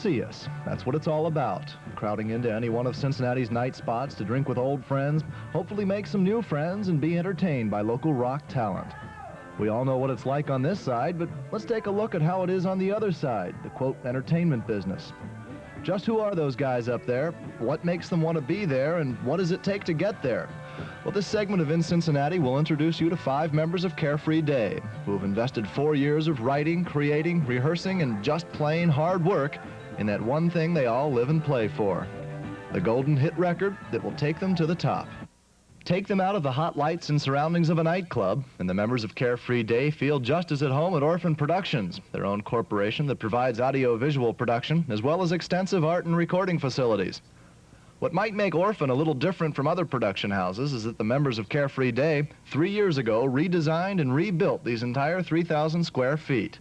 see us. That's what it's all about. Crowding into any one of Cincinnati's night spots to drink with old friends, hopefully make some new friends, and be entertained by local rock talent. We all know what it's like on this side, but let's take a look at how it is on the other side, the quote, entertainment business. Just who are those guys up there? What makes them want to be there, and what does it take to get there? Well, this segment of In Cincinnati will introduce you to 5 members of Carefree Day, who have invested 4 years of writing, creating, rehearsing, and just plain hard work in that one thing they all live and play for, the golden hit record that will take them to the top. Take them out of the hot lights and surroundings of a nightclub, and the members of Carefree Day feel just as at home at Orphan Productions, their own corporation that provides audio-visual production, as well as extensive art and recording facilities. What might make Orphan a little different from other production houses is that the members of Carefree Day 3 years ago redesigned and rebuilt these entire 3,000 square feet.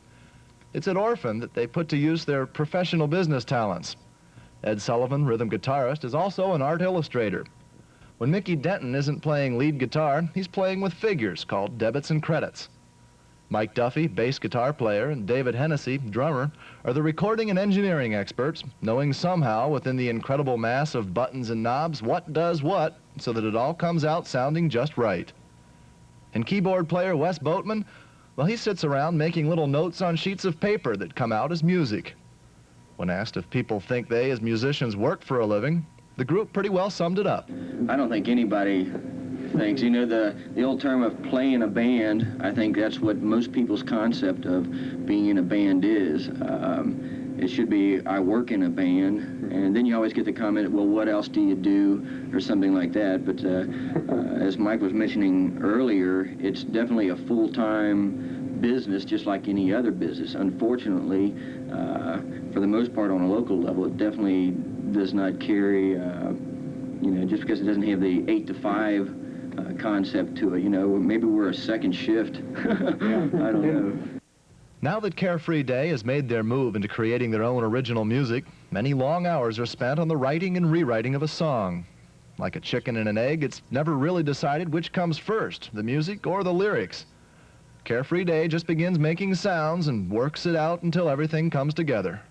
It's at Orphan that they put to use their professional business talents. Ed Sullivan, rhythm guitarist, is also an art illustrator. When Mickey Denton isn't playing lead guitar, he's playing with figures called debits and credits. Mike Duffy, bass guitar player, and David Hennessy, drummer, are the recording and engineering experts, knowing somehow within the incredible mass of buttons and knobs what does what so that it all comes out sounding just right. And keyboard player Wes Boatman, well, he sits around making little notes on sheets of paper that come out as music. When asked if people think they, as musicians, work for a living, the group pretty well summed it up. I don't think anybody thinks, you know, the old term of playing a band, I think that's what most people's concept of being in a band is. It should be, I work in a band, and then you always get the comment, well, what else do you do, or something like that. But as Mike was mentioning earlier, it's definitely a full-time business, just like any other business. Unfortunately, for the most part on a local level, it definitely does not carry, you know, just because it doesn't have the 8 to 5 concept to it, you know, maybe we're a second shift. I don't know. Now that Carefree Day has made their move into creating their own original music, many long hours are spent on the writing and rewriting of a song. Like a chicken and an egg, it's never really decided which comes first, the music or the lyrics. Carefree Day just begins making sounds and works it out until everything comes together.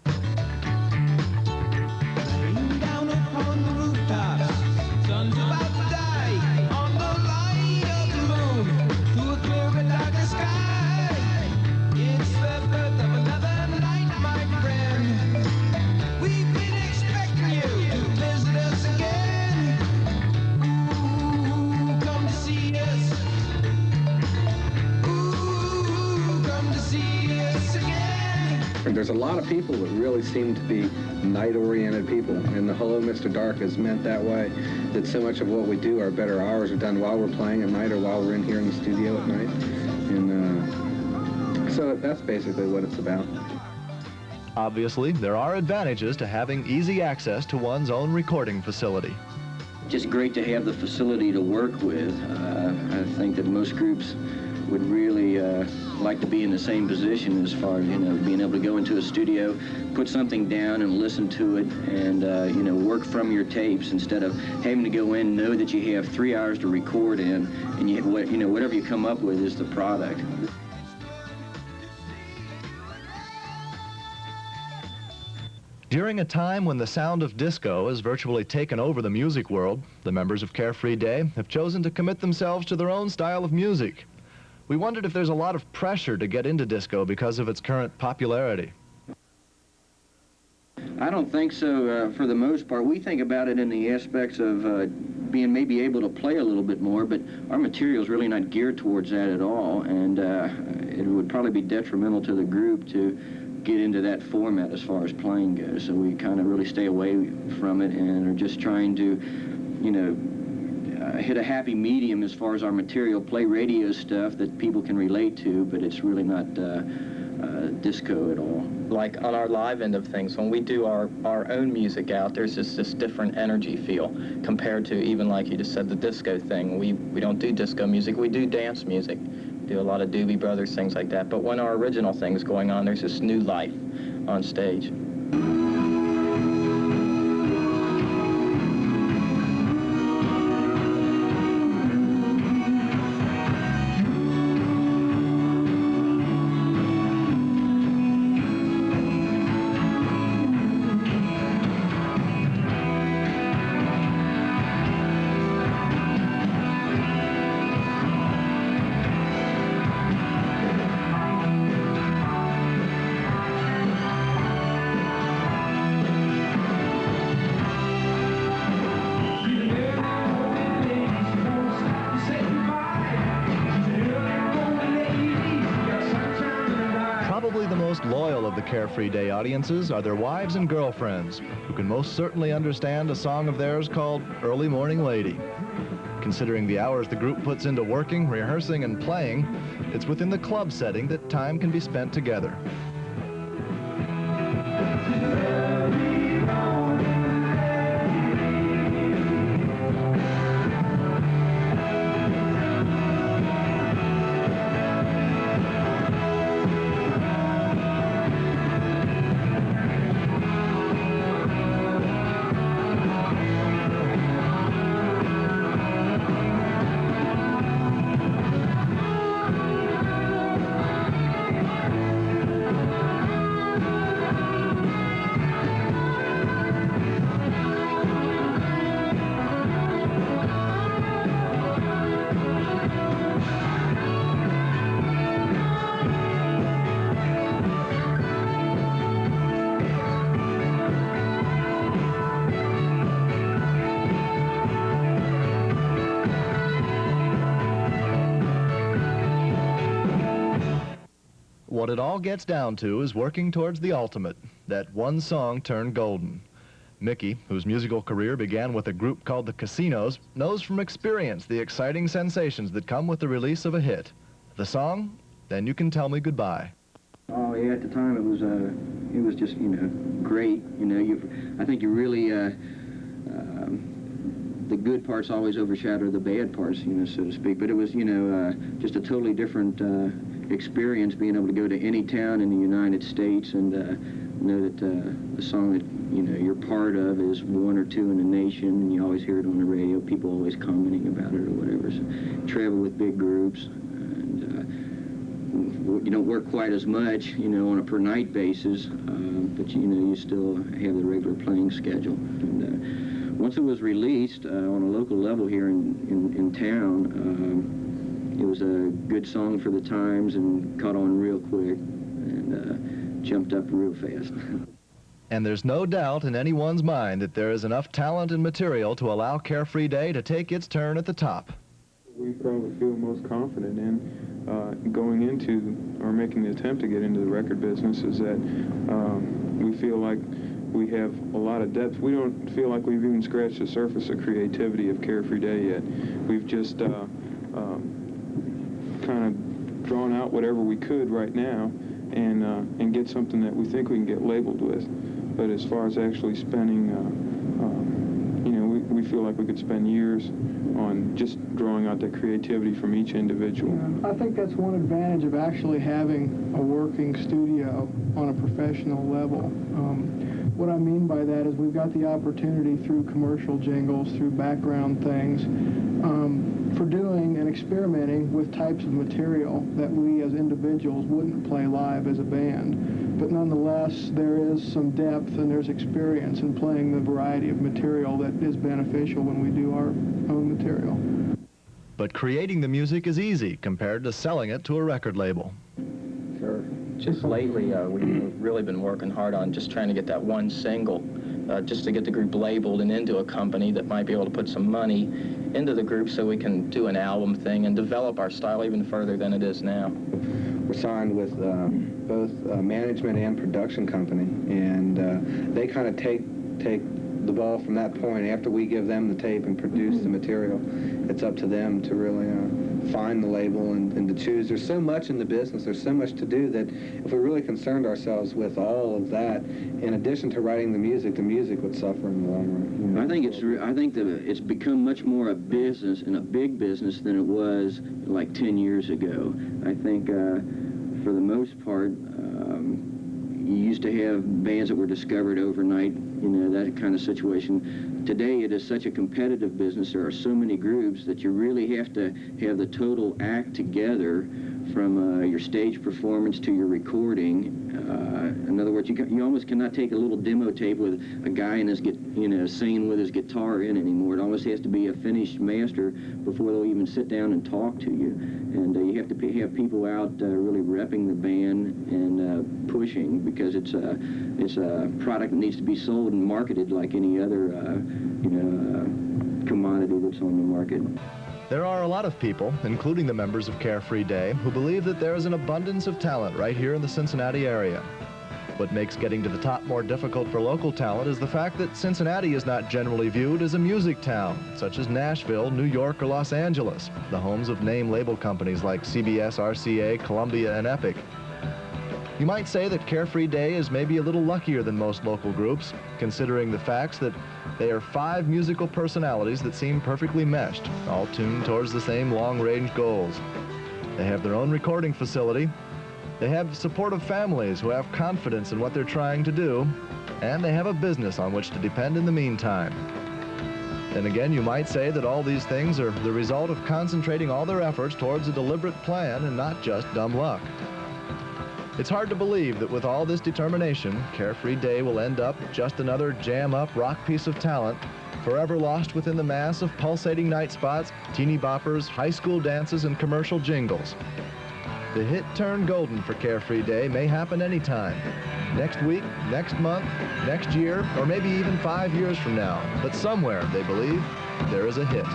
There's a lot of people that really seem to be night-oriented people, and the Hello, Mr. Dark is meant that way, that so much of what we do, our better hours, are done while we're playing at night or while we're in here in the studio at night. And so that's basically what it's about. Obviously, there are advantages to having easy access to one's own recording facility. Just great to have the facility to work with. I think that most groups would really like to be in the same position as far as, you know, being able to go into a studio, put something down and listen to it, and, you know, work from your tapes instead of having to go in, know that you have 3 hours to record in, and you know, whatever you come up with is the product. During a time when the sound of disco has virtually taken over the music world, the members of Carefree Day have chosen to commit themselves to their own style of music. We wondered if there's a lot of pressure to get into disco because of its current popularity. I don't think so for the most part. We think about it in the aspects of being maybe able to play a little bit more, but our material is really not geared towards that at all, and it would probably be detrimental to the group to get into that format as far as playing goes. So we kind of really stay away from it and are just trying to, you know, hit a happy medium as far as our material, play radio stuff that people can relate to, but it's really not disco at all. Like on our live end of things, when we do our own music out, there's just this different energy feel compared to, even like you just said, the disco thing. We don't do disco music, we do dance music. We do a lot of Doobie Brothers, things like that. But when our original thing's going on, there's this new life on stage. most loyal of the Carefree Day audiences are their wives and girlfriends, who can most certainly understand a song of theirs called Early Morning Lady. Considering the hours the group puts into working, rehearsing, and playing, it's within the club setting that time can be spent together. What it all gets down to is working towards the ultimate, that one song turned golden. Mickey, whose musical career began with a group called the Casinos, knows from experience the exciting sensations that come with the release of a hit. The song, Then You Can Tell Me Goodbye. Oh yeah, at the time it was just, you know, great. You know, I think you really, the good parts always overshadow the bad parts, you know, so to speak. But it was, you know, just a totally different experience being able to go to any town in the United States and know that the song that, you know, you're part of is one or two in the nation, and you always hear it on the radio, people always commenting about it or whatever. So, travel with big groups, and you don't work quite as much, you know, on a per night basis, but you know, you still have the regular playing schedule. And once it was released on a local level here in town, it was a good song for the times and caught on real quick and jumped up real fast. And there's no doubt in anyone's mind that there is enough talent and material to allow Carefree Day to take its turn at the top. We probably feel most confident in going into or making the attempt to get into the record business is that we feel like we have a lot of depth. We don't feel like we've even scratched the surface of creativity of Carefree Day yet. We've just kind of drawn out whatever we could right now and get something that we think we can get labeled with. But as far as actually spending, you know, we feel like we could spend years on just drawing out that creativity from each individual. I think that's one advantage of actually having a working studio on a professional level. What I mean by that is we've got the opportunity through commercial jingles, through background things, for doing and experimenting with types of material that we as individuals wouldn't play live as a band. But nonetheless, there is some depth and there's experience in playing the variety of material that is beneficial when we do our own material. But creating the music is easy compared to selling it to a record label. Sure. Just lately, we've really been working hard on just trying to get that one single, just to get the group labeled and into a company that might be able to put some money into the group so we can do an album thing and develop our style even further than it is now. We're signed with both management and production company, and they kind of take the ball from that point. After we give them the tape and produce the material, it's up to them to really find the label and to choose. There's so much in the business, there's so much to do that if we really concerned ourselves with all of that, in addition to writing the music would suffer in the long run. You know? I think that it's become much more a business and a big business than it was like 10 years ago. I think for the most part, you used to have bands that were discovered overnight, you know, that kind of situation. Today it is such a competitive business. There are so many groups that you really have to have the total act together, from your stage performance to your recording. In other words, you almost cannot take a little demo tape with a guy in his, singing with his guitar in anymore. It almost has to be a finished master before they'll even sit down and talk to you. And you have to have people out really repping the band and pushing, because it's a product that needs to be sold and marketed like any other commodity that's on the market. There are a lot of people, including the members of Carefree Day, who believe that there is an abundance of talent right here in the Cincinnati area. What makes getting to the top more difficult for local talent is the fact that Cincinnati is not generally viewed as a music town, such as Nashville, New York, or Los Angeles, the homes of name label companies like CBS, RCA, Columbia, and Epic. You might say that Carefree Day is maybe a little luckier than most local groups, considering the facts that they are 5 musical personalities that seem perfectly meshed, all tuned towards the same long-range goals. They have their own recording facility, they have supportive families who have confidence in what they're trying to do, and they have a business on which to depend in the meantime. Then again, you might say that all these things are the result of concentrating all their efforts towards a deliberate plan and not just dumb luck. It's hard to believe that with all this determination, Carefree Day will end up just another jam-up rock piece of talent, forever lost within the mass of pulsating night spots, teeny boppers, high school dances, and commercial jingles. The hit turn golden for Carefree Day may happen anytime. Next week, next month, next year, or maybe even 5 years from now. But somewhere, they believe, there is a hit.